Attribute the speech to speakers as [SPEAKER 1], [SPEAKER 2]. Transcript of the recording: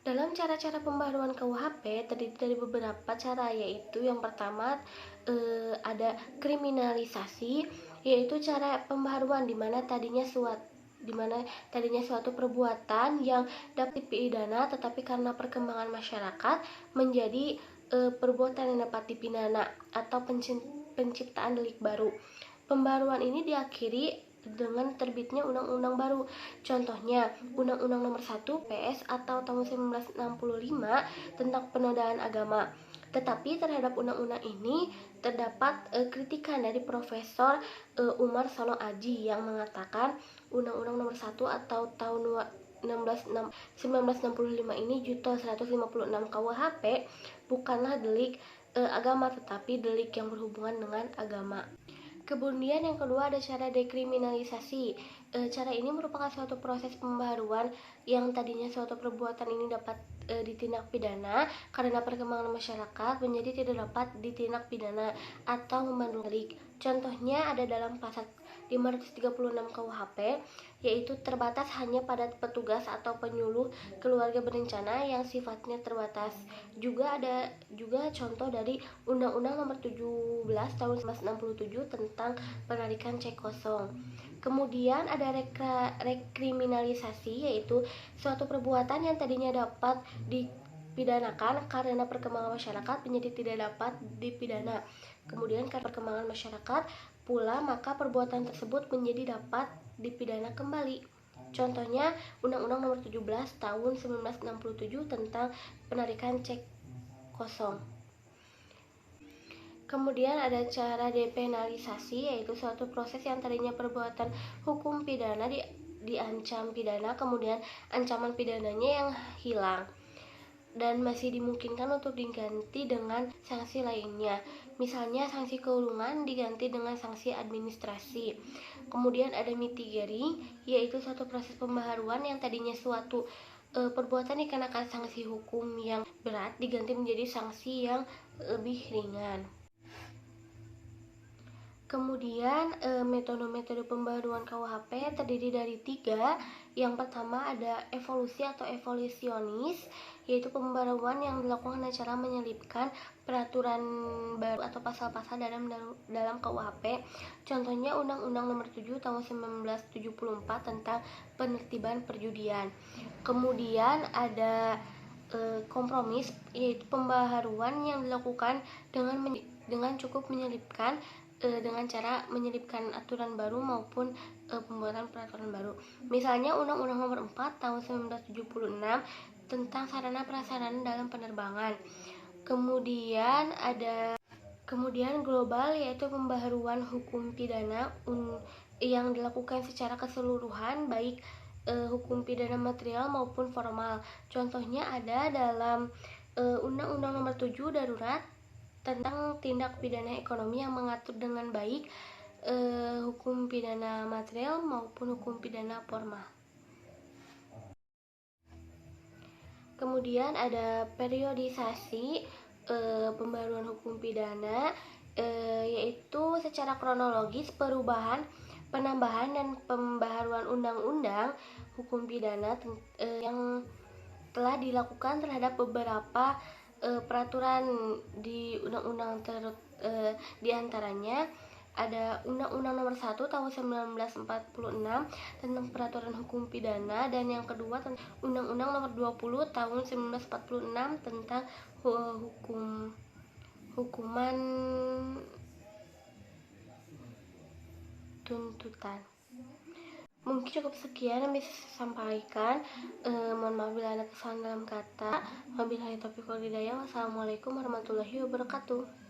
[SPEAKER 1] Dalam cara-cara pembaruan KUHP terdiri dari beberapa cara, yaitu yang pertama ada kriminalisasi, yaitu cara pembaruan di mana tadinya suatu perbuatan yang dapat dipidana, tetapi karena perkembangan masyarakat menjadi perbuatan yang dapat dipidana atau penciptaan delik baru. Pembaruan ini diakhiri dengan terbitnya undang-undang baru. Contohnya, Undang-Undang Nomor 1 PS atau tahun 1965 tentang penodaan agama. Tetapi terhadap undang-undang ini terdapat kritikan dari Profesor Umar Sano Aji yang mengatakan Undang-Undang Nomor 1 atau tahun 1965 ini Junto 156 KUHP bukanlah delik agama, tetapi delik yang berhubungan dengan agama. Kemudian yang kedua ada cara dekriminalisasi. Cara ini merupakan suatu proses pembaruan yang tadinya suatu perbuatan ini dapat ditindak pidana karena perkembangan masyarakat menjadi tidak dapat ditindak pidana atau memandang delik. Contohnya ada dalam pasal 536 KUHP, yaitu terbatas hanya pada petugas atau penyuluh keluarga berencana yang sifatnya terbatas. Juga ada contoh dari Undang-Undang Nomor 17 Tahun 1967 tentang penarikan cek kosong. Kemudian ada rekriminalisasi, yaitu suatu perbuatan yang tadinya dapat dipidanakan karena perkembangan masyarakat menjadi tidak dapat dipidana. Kemudian karena perkembangan masyarakat pula maka perbuatan tersebut menjadi dapat dipidana kembali. Contohnya Undang-Undang Nomor 17 Tahun 1967 tentang penarikan cek kosong. Kemudian ada cara depenalisasi, yaitu suatu proses yang tadinya perbuatan hukum pidana diancam pidana, kemudian ancaman pidananya yang hilang dan masih dimungkinkan untuk diganti dengan sanksi lainnya. Misalnya sanksi kurungan diganti dengan sanksi administrasi. Kemudian ada mitigasi, yaitu suatu proses pembaharuan yang tadinya suatu perbuatan dikenakan sanksi hukum yang berat diganti menjadi sanksi yang lebih ringan. Kemudian metode-metode pembaruan KUHP terdiri dari 3. Yang pertama ada evolusi atau evolusionis, yaitu pembaruan yang dilakukan dengan cara menyelipkan peraturan baru atau pasal-pasal dalam KUHP. Contohnya Undang-Undang Nomor 7 Tahun 1974 tentang penertiban perjudian. Kemudian ada kompromis, yaitu pembaharuan yang dilakukan dengan cukup menyelipkan dengan cara menyelipkan aturan baru maupun pembuatan peraturan baru. Misalnya Undang-Undang Nomor 4 Tahun 1976 tentang sarana prasarana dalam penerbangan. Kemudian global, yaitu pembaharuan hukum pidana yang dilakukan secara keseluruhan, baik hukum pidana material maupun formal. Contohnya ada dalam Undang-Undang Nomor 7 Darurat tentang tindak pidana ekonomi yang mengatur dengan baik hukum pidana material maupun hukum pidana formal. Kemudian ada periodisasi pembaruan hukum pidana, yaitu secara kronologis perubahan, penambahan dan pembaharuan undang-undang hukum pidana yang telah dilakukan terhadap beberapa peraturan di undang-undang di antaranya ada Undang-Undang Nomor 1 Tahun 1946 tentang peraturan hukum pidana, dan yang kedua Undang-Undang Nomor 20 Tahun 1946 tentang hukuman tuntutan. Mungkin cukup sekian yang bisa saya sampaikan. Mohon maaf bila ada kesalahan dalam kata. Wabillahi taufiq wal hidayah. Wassalamualaikum warahmatullahi wabarakatuh.